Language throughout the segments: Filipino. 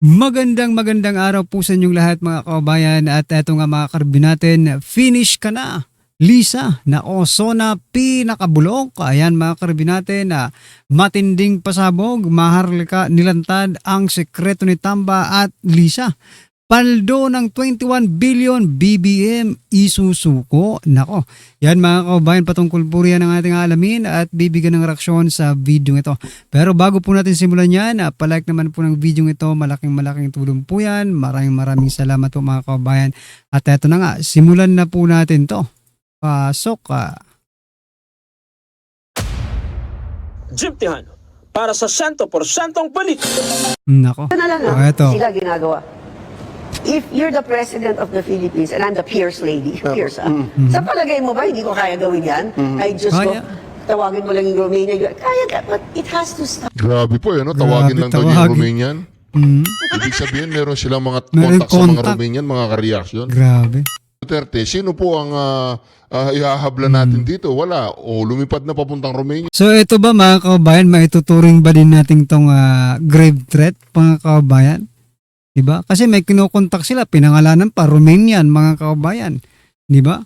Magandang araw po sa inyong lahat mga kababayan at eto nga mga karbi natin, finish ka na. Lisa na Osona pinakabulok. Ayan mga karbi natin na matinding pasabog, maharlika nilantad ang sekreto ni Tamba at Lisa. Paldo ng 21 billion BBM isusuko. Nako, yan mga kababayan, patungkol po riyan ang ating alamin at bibigyan ng reaksyon sa video ito. Pero bago po natin simulan yan, palike naman po ng video ito. Malaking tulong po yan. Maraming salamat po mga kababayan. At eto na nga, simulan na po natin to. Pasok ka. Jim Tejano, para sa 100% palit. Nako, Na lang eto. sila ginagawa. If you're the president of the Philippines and I'm the Pierce lady, Pierce, sa palagay mo ba hindi ko kaya gawin yan? I just go, Kaya. tawagin mo lang yung Romania. Kaya, but it has to stop. Grabe po, no? Tawagin lang daw yung tawagin. Romanian. Mm, Ibig sabihin, meron silang mga Meron contact sa mga contact. Romanian, mga ka-reaction. grabe. Duterte, sino po ang ihahabla natin dito? Wala. O lumipad na papuntang Romania. So ito ba mga kababayan, maituturing ba din natin tong grave threat mga kababayan? Diba? Kasi may kinokontak sila, pinangalanan pa, Romanian mga kababayan. Diba?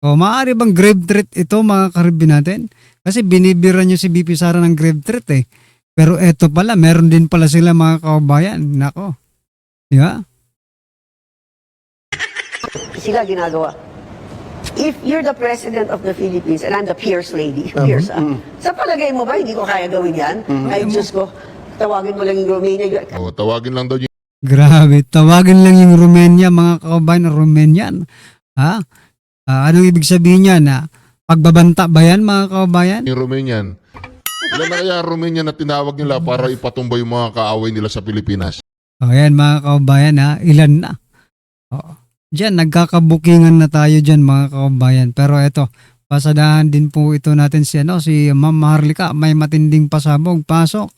O maaari bang grave threat ito mga karibin natin? Kasi binibira nyo si BP Sara ng grave threat eh. Pero eto pala, meron din pala sila mga kababayan. Nako. Diba? Sila ginagawa. If you're the president of the Philippines and I'm the Pierce lady, Pierce, sa palagay mo ba hindi ko kaya gawin yan? I just go, tawagin mo lang yung Romania. O, tawagin lang daw Grabe. Tawagin lang yung Romania mga kababayan, Romanian. Ha? Anong ibig sabihin niya na pagbabanta ba yan mga kababayan? yung Romanian. Ilan na kaya ang Romanian na tinawag nila para ipatumba yung mga kaaway nila sa Pilipinas? O yan mga kababayan ha, ilan na? O, diyan, nagkakabukingan na tayo dyan mga kababayan. Pero eto, pasadahan din po ito natin si Ma'am Maharlika. May matinding pasabog. Pasok.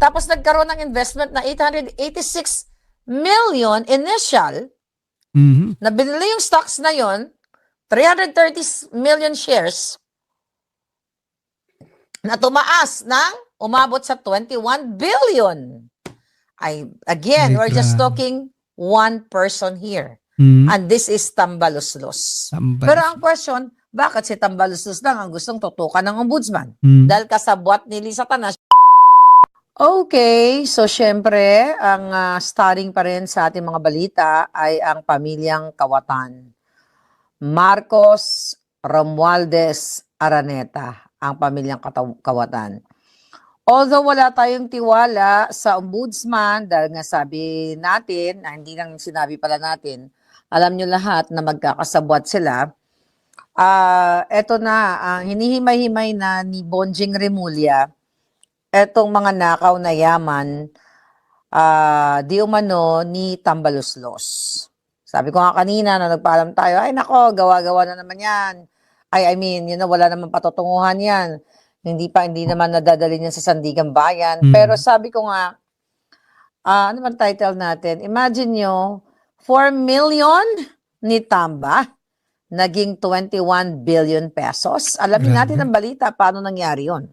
Tapos nagkaroon ng investment na 886 million initial Mhm. na binili yung stocks na yon, 330 million shares na tumaas ng umabot sa 21 billion. Again, Ay, we're just grabe. talking one person here. Mhm. And this is Tambaluslos. Tambal. Pero ang question, bakit si Tambaluslos lang ang gustong tutukan ng ombudsman? Mhm. Dahil kasabwat ni Lisa Tanas. Okay, so syempre, ang starring pa rin sa ating mga balita ay ang pamilyang Kawatan. Marcos Romualdez Araneta, ang pamilyang Kawatan. Although wala tayong tiwala sa ombudsman, dahil nga sabi natin, hindi lang sinabi pala natin, alam nyo lahat na magkakasabwat sila, eto na, ang hinihimay-himay na ni Bonjing Remulla, etong mga nakaw na yaman, di umano ni Tambaluslos. Sabi ko nga kanina, na nagpaalam tayo, ay nako, gawa-gawa na naman yan. I mean, wala naman patutunguhan yan. Hindi naman nadadali niyan sa Sandigan Bayan. Pero sabi ko nga, ano man title natin? Imagine nyo, 4 million ni Tamba, naging 21 billion pesos. Alamin natin ang balita, paano nangyari yon.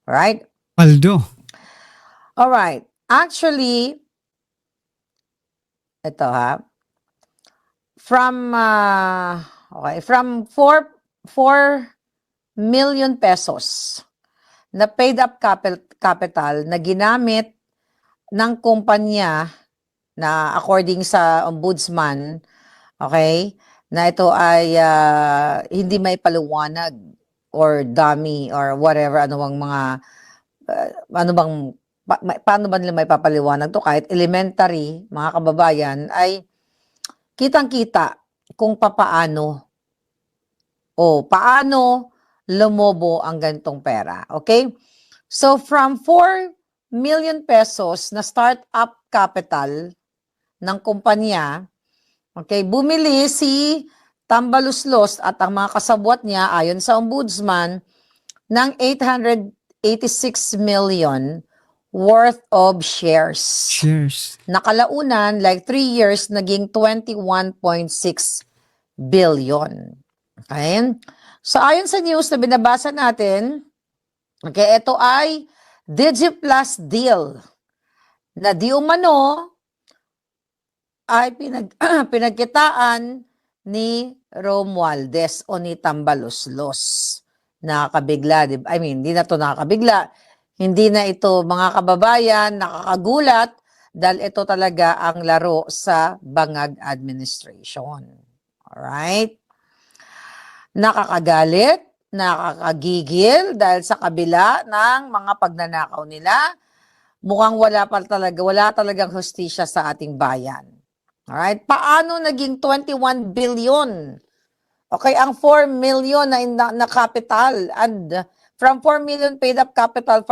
Right? Paldo. Alright. Actually, ito from 4 million pesos na paid up capital na ginamit ng kumpanya na according sa ombudsman, okay, na ito ay hindi may paliwanag or dummy or whatever, paano ba nila may papaliwanag to kahit elementary, mga kababayan, ay kitang-kita kung paano lumobo ang ganitong pera. Okay? So, from 4 million pesos na start-up capital ng kumpanya, okay, bumili si Tambaluslos at ang mga kasabwat niya, ayon sa ombudsman, ng 886 million worth of shares. Cheers. Nakalaunan, like 3 years, naging 21.6 billion. Okay? So, ayon sa news na binabasa natin, okay, ito ay DigiPlus deal na di umano ay pinagkitaan ni Romualdez o ni Tambaluslos. Nakakabigla, hindi na to nakakabigla. Hindi na ito, mga kababayan, nakakagulat dahil ito talaga ang laro sa bangag administration. Alright? Nakakagalit, nakakagigil dahil sa kabila ng mga pagnanakaw nila, mukhang wala talagang hustisya sa ating bayan. Alright? Paano naging 21 billion? Okay, ang 4 million na capital, and from 4 million paid up capital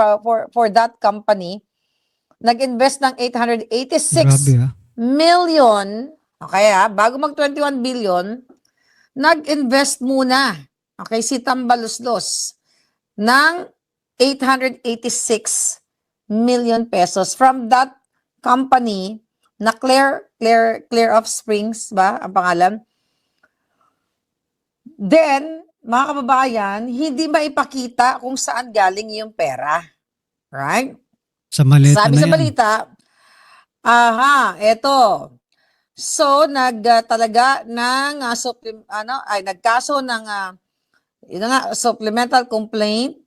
for that company, nag-invest ng 886 Grabe ha. million. Okay bago mag 21 billion, nag-invest muna, okay, si Tambaluslos ng 886 million pesos from that company na Clear of Springs ba ang pangalan? Then, mga kababayan, hindi maipakita kung saan galing yung pera. Right? Sa maleta Sabi na sa yan. balita, eto. So, talaga ng nagkaso ng supplemental complaint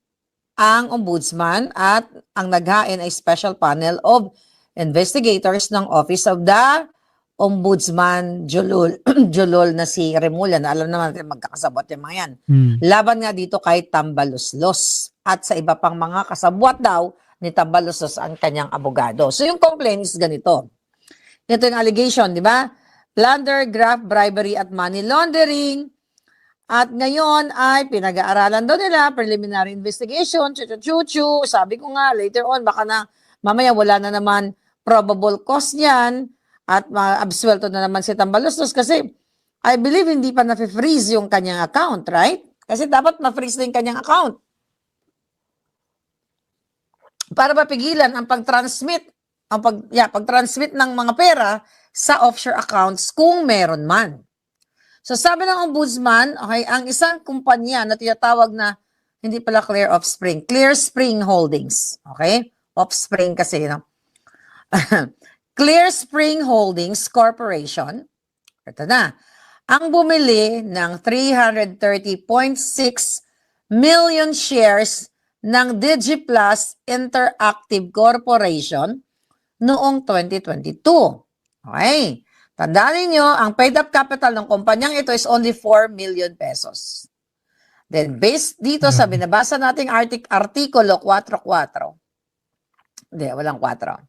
ang ombudsman at ang naghain ay special panel of investigators ng Office of the Ombudsman Jolol na si Remulla, na alam naman natin magkakasabot yung mga yan. Laban nga dito kay Tambaluslos at sa iba pang mga kasabwat daw ni Tambaluslos ang kanyang abogado. So yung complaint is ganito. Ito yung allegation, di ba? Plunder, graft, bribery at money laundering. At ngayon ay pinag-aaralan daw nila, preliminary investigation, chuchu. Sabi ko nga, later on, baka na mamaya wala na naman probable cause niyan at absuelto na naman si Tambaluslos kasi I believe hindi pa na-freeze yung kanyang account, right? Kasi dapat ma-freeze na yung kanyang account para mapigilan ang pag-transmit pag-transmit ng mga pera sa offshore accounts kung meron man. So sabi ng ombudsman, okay, ang isang kumpanya na tinatawag na hindi pala Clear Spring Holdings, okay? Offspring kasi, no? Clear Spring Holdings Corporation, ito na, ang bumili ng 330.6 million shares ng DigiPlus Interactive Corporation noong 2022. Okay. Tandaan ninyo, ang paid-up capital ng kumpanyang ito is only 4 million pesos. Then, based dito sa binabasa nating artikulo 4.4, hindi, walang 4.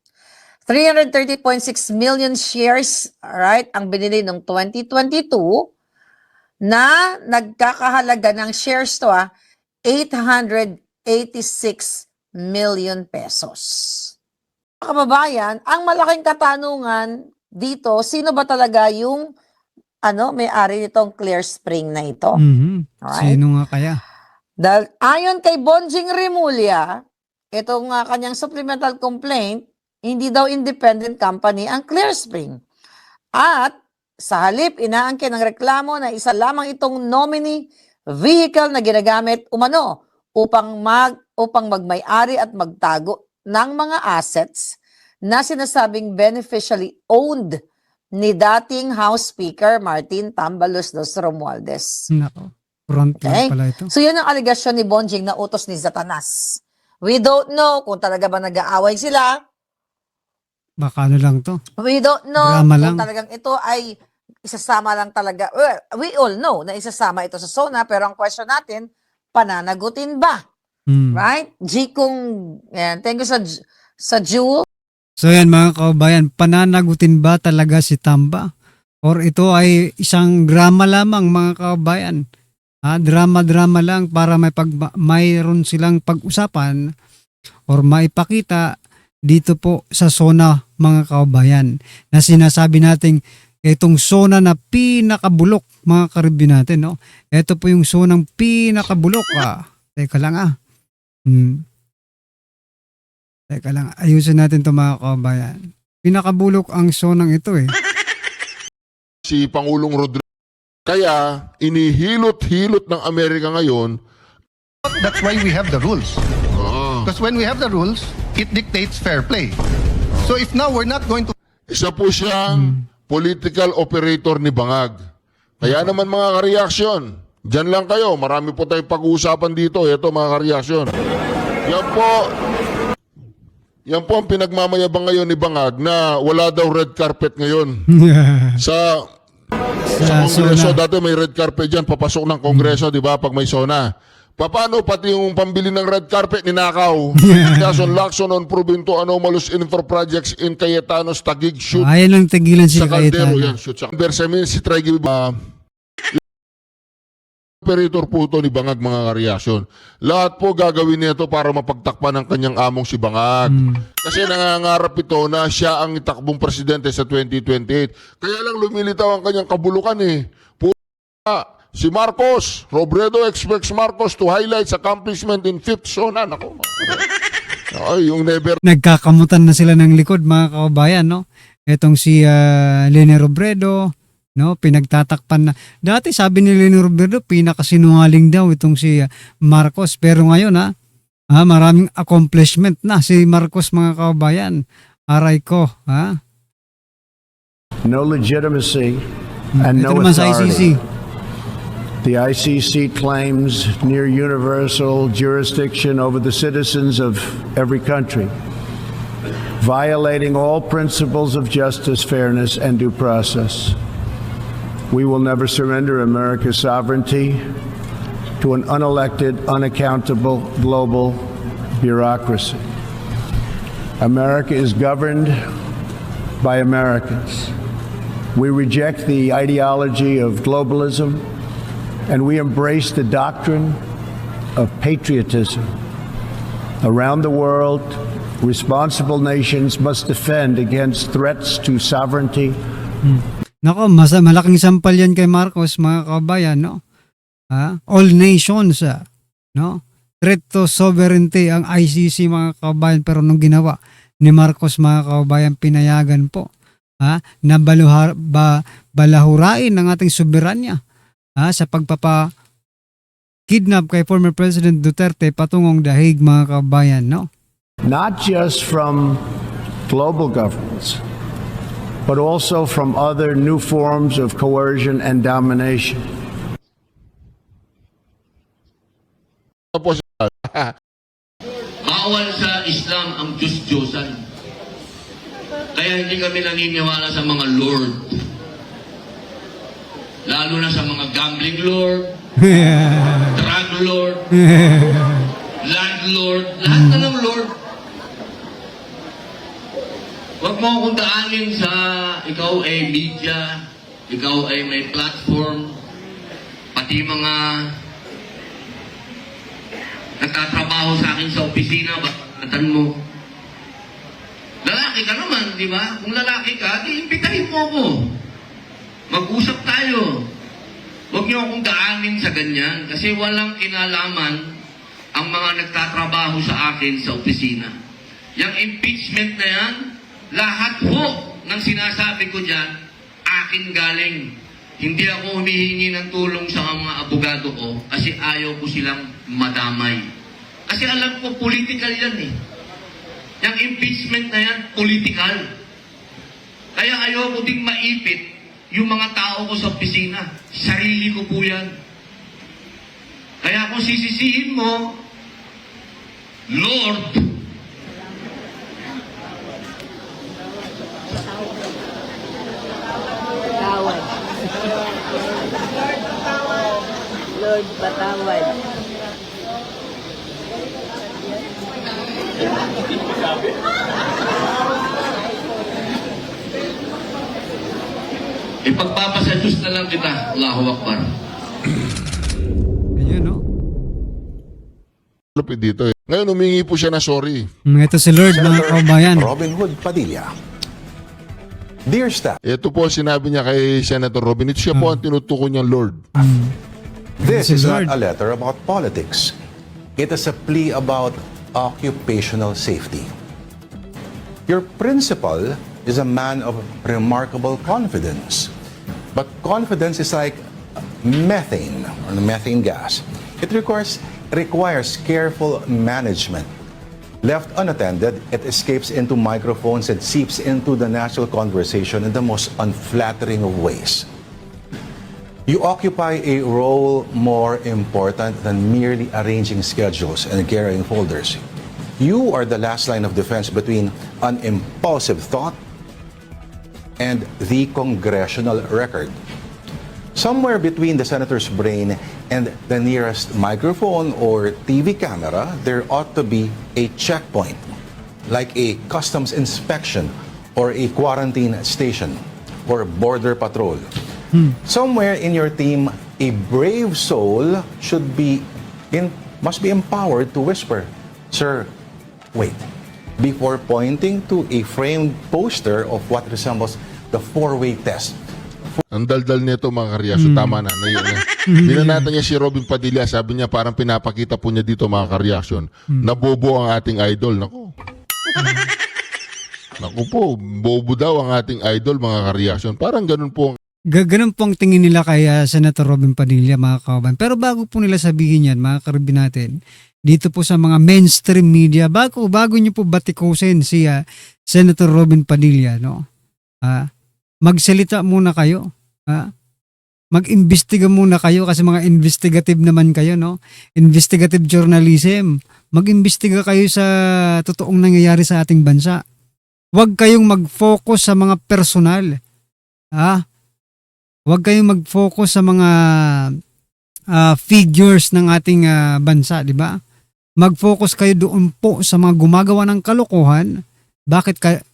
330.6 million shares, right, ang binili noong 2022 na nagkakahalaga ng shares to 886 million pesos. Kababayan, ang malaking katanungan dito, sino ba talaga yung may-ari nitong Clear Spring na ito? Alright? Sino nga kaya? Dahil ayon kay Bonjing Remulla, itong kanyang supplemental complaint, hindi daw independent company ang Clear Spring. At sa halip, inaangkin ng reklamo na isa lamang itong nominee vehicle na ginagamit umano upang magmay-ari at magtago ng mga assets na sinasabing beneficially owned ni dating House Speaker Martin Tambaluslos Romualdez. Nako. Front Okay? pala ito. So yun ang aligasyon ni Bonjing na utos ni Satanas. We don't know kung talaga ba nag-aaway sila. Baka lang to. We don't know Drama kung lang. talagang ito ay isasama lang talaga. Well, we all know na isasama ito sa SONA, pero ang question natin, pananagutin ba? Right? G kung, yan, thank you sa Jewel. So yan mga kababayan, pananagutin ba talaga si Tamba? Or ito ay isang drama lamang mga kababayan? Drama-drama lang para mayroon silang pag-usapan or maipakita dito po sa SONA mga kababayan na sinasabi nating itong SONA na pinakabulok mga karibyo natin, no? Ito po yung SONA pinakabulok. Teka lang Teka lang, ayusin natin ito mga kababayan. Pinakabulok ang SONA ito Si Pangulong Rodrigo. Kaya inihilot-hilot ng Amerika ngayon. That's why we have the rules. Because when we have the rules, it dictates fair play. So if now we're not going to Isa po siyang political operator ni Bangag. Kaya naman mga ka-reaction, dyan lang kayo. Marami po tayong pag-uusapan dito. Ito mga ka-reaction. Yan po ang pinagmamayabang ngayon ni Bangag na wala daw red carpet ngayon. Sa Kongreso, dati may red carpet dyan, papasok ng Kongreso, di ba, pag may SONA. Paano pati yung pambili ng red carpet ninakaw? Quezon Lacson on proven to anomalous infra projects in Cayetanos, Taguig, shoot Ayaw lang tigilan si sa Caldero. Cayetano. Yan, shoot sa Bersamin, si Tregi. Operator po ito ni Bangag mga kareaksyon. Lahat po gagawin nito para mapagtakpan ng kanyang among si Bangag. Kasi nangangarap ito na siya ang itakbong presidente sa 2028. Kaya lang lumilitaw ang kanyang kabulukan eh. Si Marcos, Robredo expects Marcos to highlight accomplishment in 5th zona. Nako. Ay, yung never. Nagkakamutan na sila ng likod mga kababayan, no? Etong si Lene Robredo, no? Pinagtatakpan na. Dati sabi ni Lene Robredo, pinakasinungaling daw itong si Marcos. Pero ngayon, maraming accomplishment na si Marcos mga kababayan. Aray ko, ha? No legitimacy and Ito no naman sa authority. ICC. The ICC claims near universal jurisdiction over the citizens of every country, violating all principles of justice, fairness, and due process. We will never surrender America's sovereignty to an unelected, unaccountable global bureaucracy. America is governed by Americans. We reject the ideology of globalism, and we embrace the doctrine of patriotism. Around the world, responsible nations must defend against threats to sovereignty. Nako, malaking sampal yan kay Marcos mga kababayan, no? All nations, no? Threat to sovereignty ang ICC mga kababayan, pero nung ginawa ni Marcos mga kababayan, pinayagan po na balahurain ng ating soberanya sa pagpapa-kidnap kay former President Duterte patungong dahig mga kababayan, no? Not just from global governments, but also from other new forms of coercion and domination. Bawal sa Islam ang Diyos-Diyosan. Kaya hindi kami naniniwala sa mga Lord. Lalo na sa mga gambling Lord, drug Lord, landlord, lahat na ng Lord. Huwag mo akong daanin sa ikaw ay media, ikaw ay may platform, pati mga nagtatrabaho sa akin sa opisina, bakatan mo. Lalaki ka naman, di ba? Kung lalaki ka, di imbitahin mo ako. Mag-usap tayo. Huwag niyo akong daanin sa ganyan kasi walang kinalaman ang mga nagtatrabaho sa akin sa opisina. Yung impeachment na yan, lahat po ng sinasabi ko dyan, akin galing. Hindi ako humihingi ng tulong sa mga abogado ko kasi ayaw ko silang madamay. Kasi alam ko, political yan eh. Yung impeachment na yan, political. Kaya ayaw ko ding maipit yung mga tao ko sa opisina. Sarili ko po yan. Kaya kung sisisihin mo, Lord, Patawad. Lord, patawad. ipagpapasa Diyos na lang kita. Allahu Akbar. Ayun, no? Lupit dito eh. Ngayon humingi po siya na sorry. Ito si Lord mga kababayan. Robin Hood Padilla. Dear staff, Ito po ang sinabi niya kay Senator Robin. Ito siya po ang tinutukoy niyang Lord. this is Lord. not a letter about politics. It is a plea about occupational safety. Your principal is a man of remarkable confidence. But confidence is like methane, or methane gas. It requires careful management. Left unattended, it escapes into microphones and seeps into the national conversation in the most unflattering of ways. You occupy a role more important than merely arranging schedules and carrying folders. You are the last line of defense between an impulsive thought and the congressional record. Somewhere between the senator's brain and the nearest microphone or TV camera, there ought to be a checkpoint, like a customs inspection or a quarantine station or border patrol. Somewhere in your team, a brave soul must be empowered to whisper, "Sir, wait," before pointing to a framed poster of what resembles the four-way test. Ang daldal nito mga karyasyon, tama na. Binanatan niya si Robin Padilla, sabi niya parang pinapakita po niya dito mga karyasyon, nabobo ang ating idol. Naku po, bobo daw ang ating idol mga karyasyon. Parang ganun po. Ganun po ang tingin nila kay Senator Robin Padilla, mga kababayan. Pero bago po nila sabihin yan, mga karibin natin, dito po sa mga mainstream media, bago niyo po batikusin si Senator Robin Padilla, no? Magsalita muna kayo. Mag-imbestiga muna kayo kasi mga investigative naman kayo, no? Investigative journalism. Mag-imbestiga kayo sa totoong nangyayari sa ating bansa. Huwag kayong mag-focus sa mga personal. Huwag kayong mag-focus sa mga figures ng ating bansa, di ba? Mag-focus kayo doon po sa mga gumagawa ng kalokohan.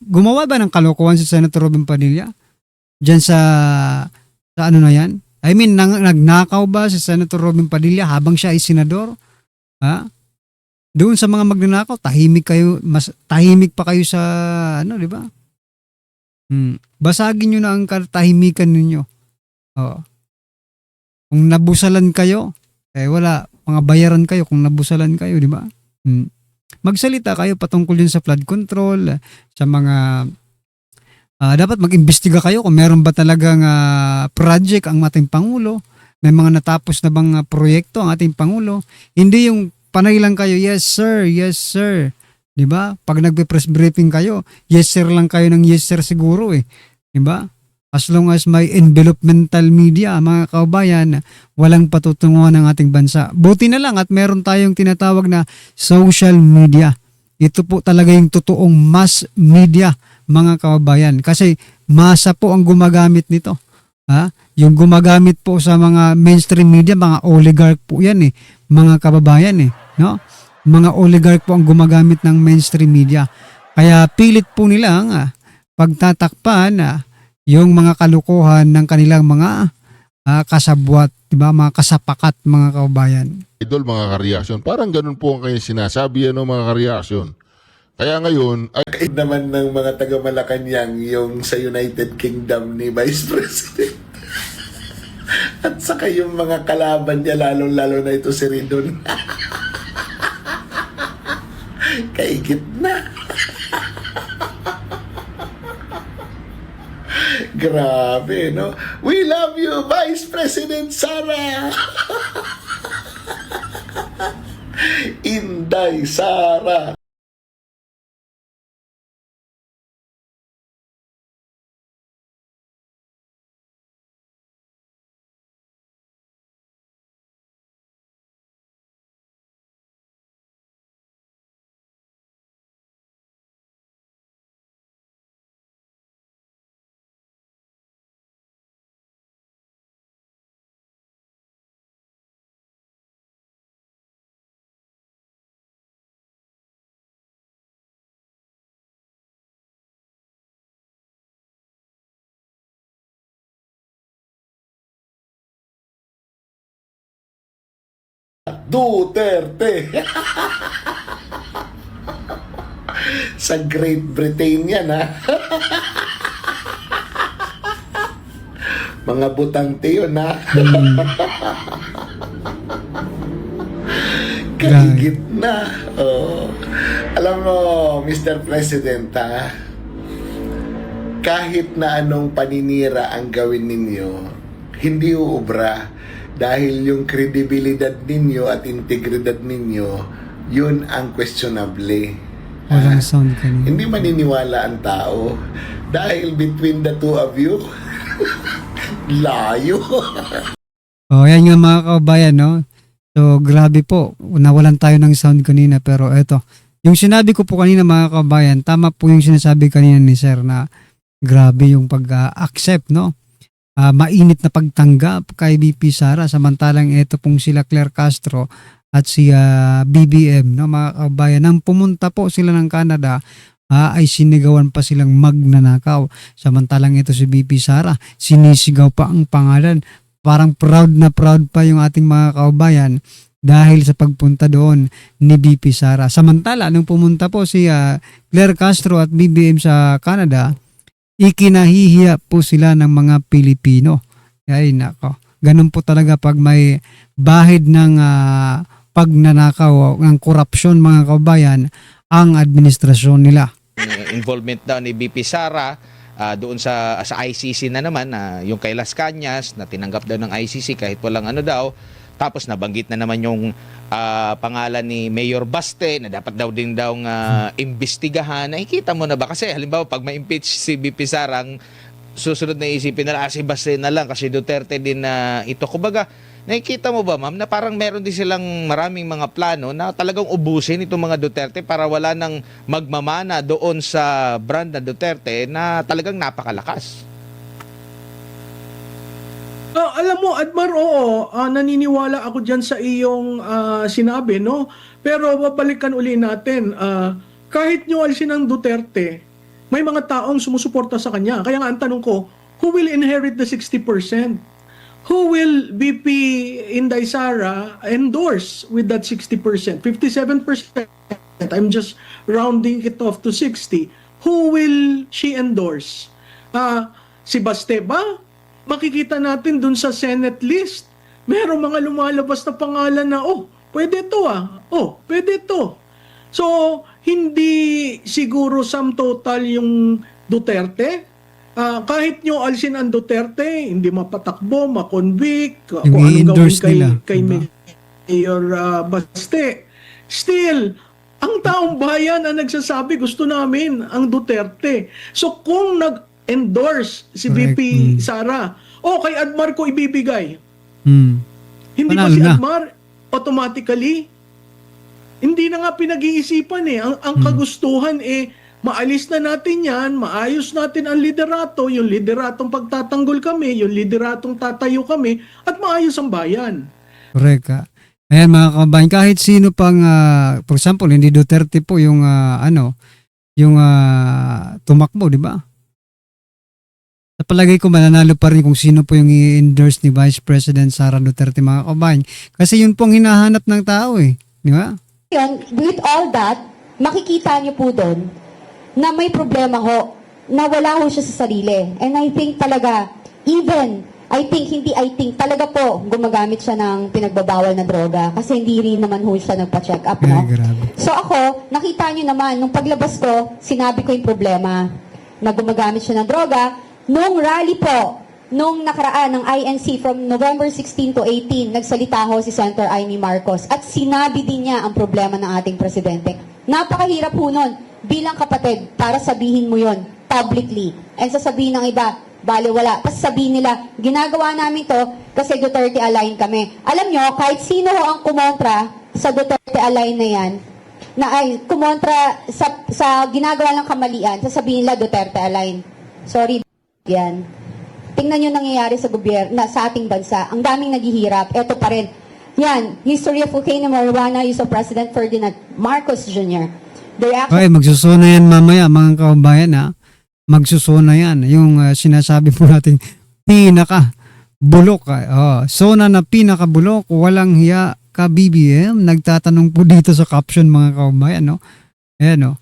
Gumawa ba ng kalokohan si Senator Robin Padilla? Diyan sa ano na yan? I mean, nagnakaw ba si Senator Robin Padilla habang siya ay senador? Doon sa mga magnanakaw, tahimik pa kayo sa ano, di ba? Basagin nyo na ang katahimikan ninyo. Kung nabusalan kayo, wala, mga bayaran kayo kung nabusalan kayo, di ba? Magsalita kayo patungkol din sa flood control, sa mga dapat mag-imbestiga kayo kung meron ba talagang project ang ating Pangulo, may mga natapos na bang proyekto ang ating Pangulo. Hindi yung panay lang kayo, yes sir, di ba? Pag nagbe-press briefing kayo, yes sir lang kayo ng yes sir siguro di ba? As long as may envelopmental media, mga kaubayan, walang patutunguhan ng ating bansa. Buti na lang at meron tayong tinatawag na social media. Ito po talaga yung totoong mass media, mga kababayan. Kasi masa po ang gumagamit nito. Yung gumagamit po sa mga mainstream media, mga oligarch po yan mga kababayan no? Mga oligarch po ang gumagamit ng mainstream media. Kaya pilit po nilang pagtatakpan yung mga kalukuhan ng kanilang mga kasabwat, diba? Mga kasapakat, mga kababayan. Idol mga karyasyon, parang ganun po ang kanyang sinasabi mga karyasyon. Kaya ngayon, Kahit naman ng mga taga Malacanang yung sa United Kingdom ni Vice President. At saka yung mga kalaban niya, lalong-lalo na ito si Ridon. Kaigit na. Grabe, no? We love you, Vice President Sara! Inday Sara! Duterte. Sa Great Britain yan, Mga butante yun, Kaligit na. Alam mo, Mr. President, kahit na anong paninira ang gawin ninyo, hindi uubra. Dahil yung kredibilidad ninyo at integridad ninyo, yun ang questionable. Walang sound kanina. Hindi maniniwala ang tao dahil between the two of you, layo. Yan nga mga kabayan, no? So, grabe po. Nawalan tayo ng sound kanina, pero eto. Yung sinabi ko po kanina mga kabayan, tama po yung sinasabi kanina ni Sir na grabe yung pag-accept, no? Mainit na pagtanggap kay BP Sara, samantalang eto pong sila Claire Castro at si BBM, no mga kabayan, nang pumunta po sila ng Canada, ay sinigawan pa silang magnanakaw. Samantalang ito si BP Sara, sinisigaw pa ang pangalan. Parang proud na proud pa yung ating mga kabayan dahil sa pagpunta doon ni BP Sara. Samantala, nung pumunta po si Claire Castro at BBM sa Canada, ikinahihiya po sila ng mga Pilipino. Ay nako, ganun po talaga pag may bahid ng pagnanakaw, ng korupsyon mga kabayan, ang administrasyon nila. Involvement daw ni BP Sara doon sa ICC na naman, yung kay Las Cañas na tinanggap daw ng ICC kahit walang ano daw. Tapos nabanggit na naman yung pangalan ni Mayor Baste na dapat daw din daw imbestigahan. Nakikita mo na ba? Kasi halimbawa pag ma-impeach si BP Sara, ang susunod na isipin na si Baste na lang kasi Duterte din na ito. Kumbaga, nakikita mo ba ma'am na parang meron din silang maraming mga plano na talagang ubusin itong mga Duterte para wala nang magmamana doon sa brand na Duterte na talagang napakalakas. Alam mo, Admar, oo, naniniwala ako dyan sa iyong sinabi, no? Pero babalikan uli natin, kahit nyo alisin ang Duterte, may mga taong sumusuporta sa kanya. Kaya nga ang tanong ko, who will inherit the 60%? Who will BP Inday Sara endorse with that 60%? 57%. I'm just rounding it off to 60. Who will she endorse? Si Baste ba? Makikita natin dun sa Senate list. Merong mga lumalabas na pangalan na, pwede to pwede to. So, hindi siguro sum total yung Duterte. Kahit nyo alisin ang Duterte, hindi mapatakbo, makonvict, kung anong gawin kay Mayor Baste. Still, ang taong bayan ang nagsasabi, gusto namin ang Duterte. So kung nag-endorse si Correct. VP Sara, kay Admar ko ibibigay. Hindi Panalo pa si na. Admar, automatically, hindi na nga pinag-iisipan Ang kagustuhan maalis na natin yan, maayos natin ang liderato, yung lideratong pagtatanggol kami, yung lideratong tatayo kami, at maayos ang bayan. Correct. Ayan mga kabayan, kahit sino pang, for example, hindi Duterte po yung, tumakbo, di ba? Sa palagay ko, mananalo pa rin kung sino po yung i-endorse ni Vice President Sara Duterte mga kabayan. Kasi yun pong hinahanap ng tao di ba? With all that, makikita niyo po doon na may problema ho, na wala ho siya sa sarili. And I think talaga, talaga po, gumagamit siya ng pinagbabawal na droga kasi hindi rin naman ho siya nagpa-check up, no? Ay, grabe. So ako, nakita niyo naman, nung paglabas ko, sinabi ko yung problema na gumagamit siya ng droga. Nung rally po, nung nakaraan ng INC from November 16 to 18, nagsalita ho si Senator Amy Marcos at sinabi din niya ang problema ng ating presidente. Napakahirap ho nun bilang kapatid para sabihin mo yon publicly. And sasabihin ng iba, bale wala. Tapos sabihin nila, ginagawa namin to kasi Duterte align kami. Alam nyo, kahit sino ho ang kumontra sa Duterte align na yan, na ay kumontra sa ginagawa ng kamalian, sasabihin nila Duterte align. Sorry, yan. Tingnan nyo nangyayari sa gobyerno, sa ating bansa. Ang daming naghihirap. Eto pa rin. Yan, history of cocaine and marijuana, use of President Ferdinand Marcos Jr. Okay, magsusuna yan mamaya mga kabayan Magsusuna yan. Yung sinasabi po natin, pinaka-bulok. Sona na pinaka-bulok, walang hiya ka BBM. Nagtatanong po dito sa caption mga kabayan, no? Ayan, no?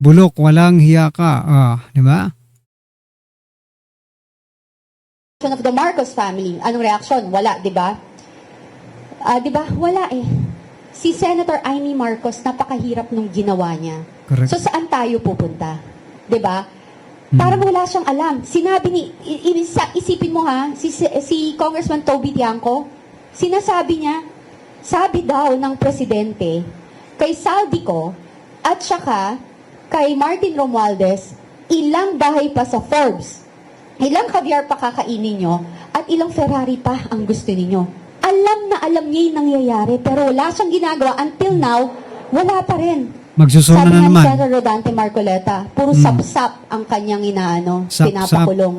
Bulok, walang hiya ka. Di ba? Of the Marcos family. Anong reaksyon? Wala, di ba? Di ba? Wala Si Senator Amy Marcos, napakahirap nung ginawa niya. Correct. So saan tayo pupunta? 'Di ba? Parang wala siyang alam. Sinabi ni isipin mo si Congressman Toby Tiangco, sinasabi niya, sabi daw ng presidente kay Saldico At saka, kay Martin Romualdez, ilang bahay pa sa Forbes, ilang caviar pa kakainin nyo, at ilang Ferrari pa ang gusto ninyo. Alam na alam niya yung nangyayari, pero wala siyang ginagawa. Until now, wala pa rin. Magsusuna Sabi na nga ni naman. Senator Rodante Marcoleta, puro sap-sap ang kanyang inaano, Sap-sap. pinapakulong.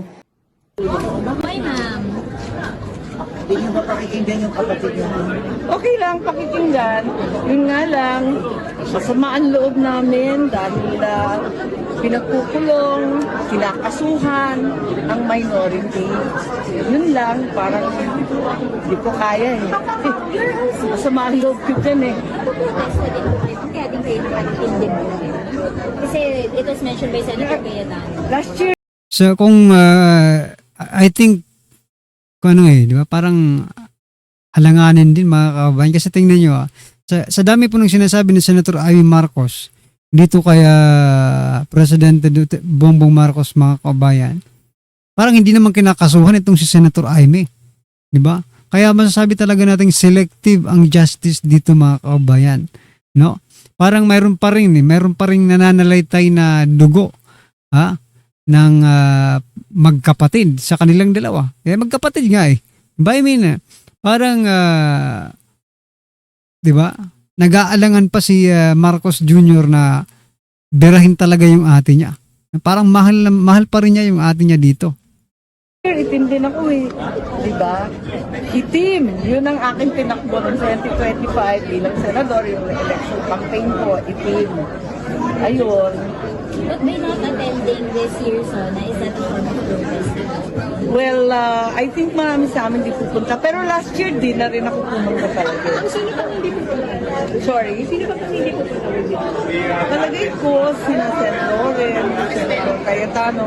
Okay lang, pakikinggan. Yun nga lang, masama ang loob namin dahil pinagkukulong, kinakasuhan ang minority. Yun lang, parang hindi ko kaya eh. Masama ang loob ko dyan eh. Kaya din kayo nakatindin mo. Kasi it was mentioned by Senator Cayetano. Last year, So kung I think kung ano di ba, parang alanganin din mga kababayan kasi tingnan nyo sa dami po ng sinasabi ni Senator Amy Marcos dito kaya Presidente Bongbong Marcos mga kababayan, parang hindi naman kinakasuhan itong si Senator Amy, di ba? Kaya masasabi talaga nating selective ang justice dito mga kababayan, no? Parang mayroon pa rin nananalaytay na dugo ng magkapatid sa kanilang dalawa. Eh magkapatid nga eh. I mean, parang 'di ba? Nag-aalangan pa si Marcos Jr. na berahin talaga yung ate niya. Parang mahal pa rin niya yung ate niya dito. itim din ako eh. Diba? Itim. Yun ang aking tinakbo ng 2025 bilang senador. Yung election campaign ko, itim. Ayun. But by not attending this year's SONA, is that a form of protest? Well, I think marami sa amin di pupunta. Pero last year din na rin ako pumunta talaga. Sino ba hindi pupunta? Sorry? Sino ba hindi pupunta? Palagay ko, sina Sen. Loren, Senator Cayetano,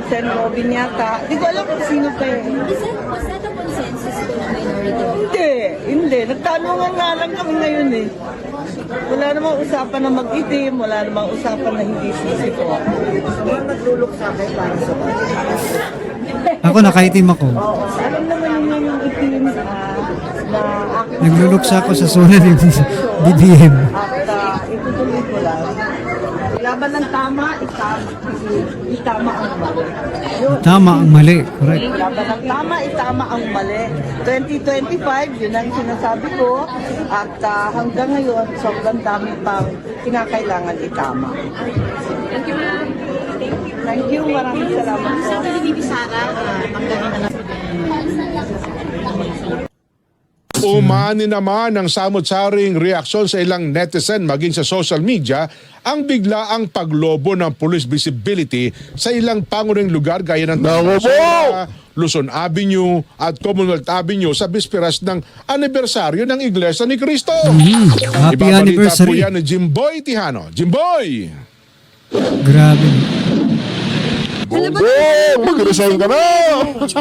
Sen. Robin yata. Di ko alam kung sino pa eh. Was that a consensus to the minority? Hindi. Nagtanungan nga lang kami ngayon eh. Wala namang usapan na mag-itim, wala namang usapan na hindi sisito. Naglulok sa akin para sa Ako nakaitim ako. Oo, alam naman niyo yung itim na aking... Nagluluksa ako sa zona ng BBM. At itutuloy ko lang. Laban ng tama, itama ang mali. Yun. Tama ang mali. Correct. Laban ng tama, itama ang mali. 2025, yun ang sinasabi ko. At hanggang ngayon, sobrang dami pang kinakailangan itama. Thank you, ma'am. Thank you, maraming salamat po. Sabi ni Bibi Sara, Umani naman ang samot-saring reaksyon sa ilang netizen maging sa social media ang biglaang paglobo ng police visibility sa ilang pangunahing lugar gaya ng Luzon Avenue at Commonwealth Avenue sa bisperas ng anibersaryo ng Iglesia ni Cristo. Happy Ibabalita po anniversary. yan ni Jimboy Tijano. Jimboy! Grabe. Mag-resign ka na!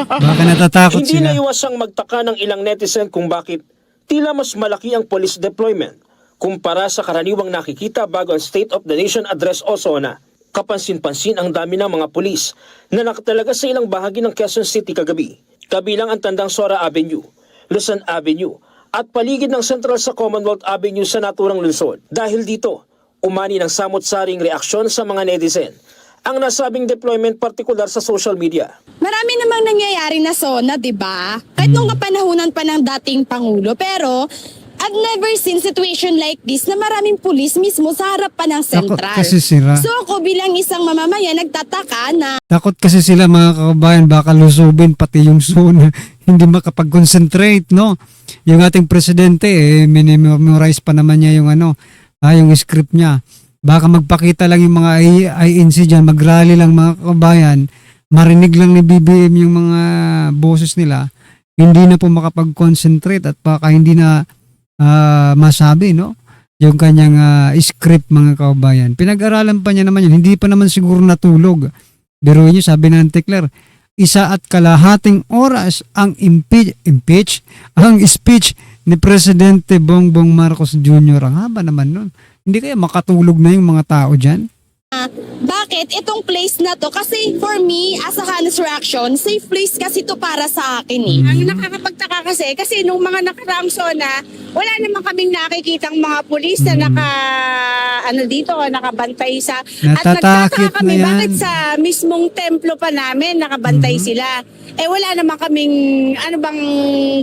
Baka natatakot Hindi sila. naiwasang magtaka ng ilang netizen kung bakit tila mas malaki ang police deployment kumpara sa karaniwang nakikita bago ang State of the Nation Address o SONA. Kapansin-pansin ang dami ng mga pulis na nakatalaga sa ilang bahagi ng Quezon City kagabi, kabilang ang tandang Sora Avenue, Luzon Avenue at paligid ng Central sa Commonwealth Avenue sa naturang lungsod. Dahil dito, umani ng samot-saring reaksyon sa mga netizen ang nasabing deployment partikular sa social media. Marami namang nangyayari na SONA, di ba? Kahit nung kapanahunan pa ng dating Pangulo. Pero, I've never seen situation like this na maraming pulis mismo sa harap pa ng Takot sentral. kasi sila. So ako bilang isang mamamayan, nagtataka na Takot kasi sila mga kababayan, baka lusubin pati yung zona. Hindi makapag-concentrate, no? Yung ating presidente, minimemorize pa naman niya yung yung script niya. Baka magpakita lang yung mga INC dyan, mag-rally lang mga kababayan, marinig lang ni BBM yung mga boses nila, hindi na po makapag-concentrate at baka hindi na masabi, no? Yung kanyang script mga kababayan. Pinag-aralan pa niya naman yun, hindi pa naman siguro natulog. Pero yun, sabi ng Antikler, 1.5 oras ang impeach ang speech ni Presidente Bongbong Marcos Jr. Ang haba naman nun. Hindi kaya makatulog na yung mga tao dyan? bakit itong place na to? Kasi for me, as a honest reaction, safe place kasi to para sa akin eh. Ang nakakapagtaka kasi nung mga nakaraang SONA, wala naman kaming nakikitang mga pulis na nakabantay sa... At Natatakot nagtataka kami, na yan. bakit sa mismong templo pa namin nakabantay sila? Wala naman kaming, ano bang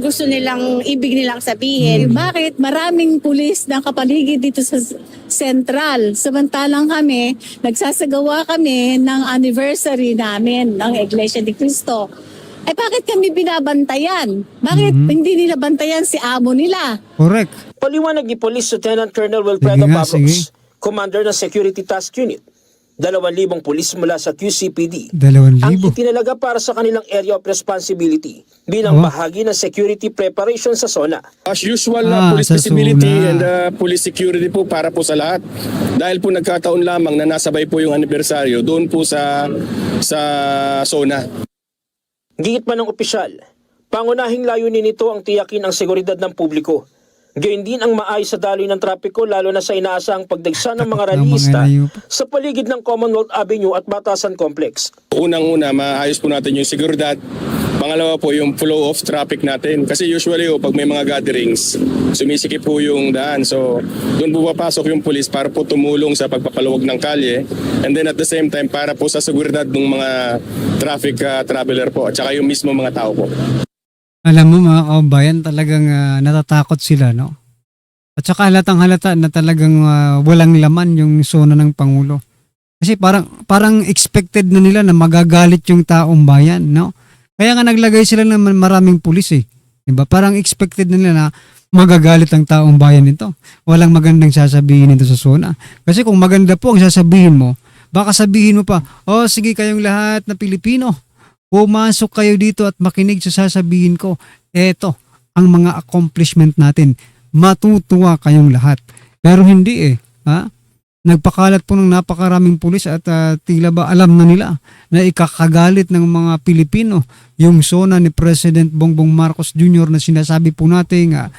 gusto nilang, ibig nilang sabihin. Bakit maraming pulis na kapaligid dito sa Central? Samantalang kami, nagsasagawa kami ng anniversary namin ng Iglesia ni Cristo. Bakit kami binabantayan? Bakit hindi nila bantayan si amo nila? Correct. Paliwanag ni Police Lieutenant Colonel Wilfredo Sige nga, Pablos, Commander ng Security Task Unit. 2,000 pulis mula sa QCPD 2,000. ang itinalaga para sa kanilang area of responsibility bilang bahagi ng security preparation sa zona. As usual na police sa visibility zona. and police security po para po sa lahat. Dahil po nagkataon lamang na nasabay po yung anibersaryo doon po sa zona. Gigit pa ng opisyal, pangunahing layunin nito ang tiyakin ang seguridad ng publiko. Gayun din ang maayos sa daloy ng trapiko lalo na sa inaasahang pagdagsa ng mga rallyista sa paligid ng Commonwealth Avenue at Batasan Complex. Unang-una, maayos po natin yung seguridad. Pangalawa po yung flow of traffic natin. Kasi usually pag may mga gatherings, sumisikip po yung daan. So doon po papasok yung police para po tumulong sa pagpapaluwag ng kalye. And then at the same time para po sa seguridad ng mga traffic traveler po at saka yung mismo mga tao po. Alam mo mga kabayan, talagang natatakot sila, no? At saka halatang halata na talagang walang laman yung zona ng Pangulo. Kasi parang expected na nila na magagalit yung taong bayan, no? Kaya nga naglagay sila ng maraming pulis eh. Diba? Parang expected na nila na magagalit ang taong bayan nito. Walang magandang sasabihin nito sa zona. Kasi kung maganda po ang sasabihin mo, baka sabihin mo pa, oh sige kayong lahat na Pilipino, pumasok kayo dito at makinig sa sasabihin ko. Eto ang mga accomplishment natin. Matutuwa kayong lahat. Pero hindi eh. Ha? Nagpakalat po ng napakaraming pulis at tila ba alam na nila na ikakagalit ng mga Pilipino yung zona ni President Bongbong Marcos Jr. na sinasabi po natin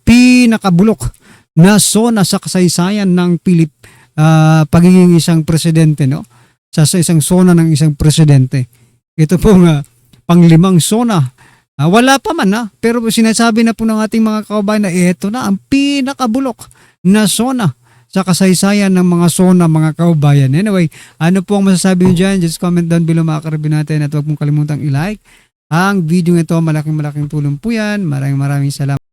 pinakabulok na zona sa kasaysayan ng pagiging isang presidente, no? Sa isang zona ng isang presidente. Ito po nga, panglimang zona. Wala pa man pero sinasabi na po ng ating mga kababayan na ito na ang pinakabulok na zona sa kasaysayan ng mga zona, mga kababayan. Anyway, ano po ang masasabi nyo dyan? Just comment down below mga karabin natin at huwag mong kalimutang i-like ang video ito. Malaking tulong po yan. Maraming salamat.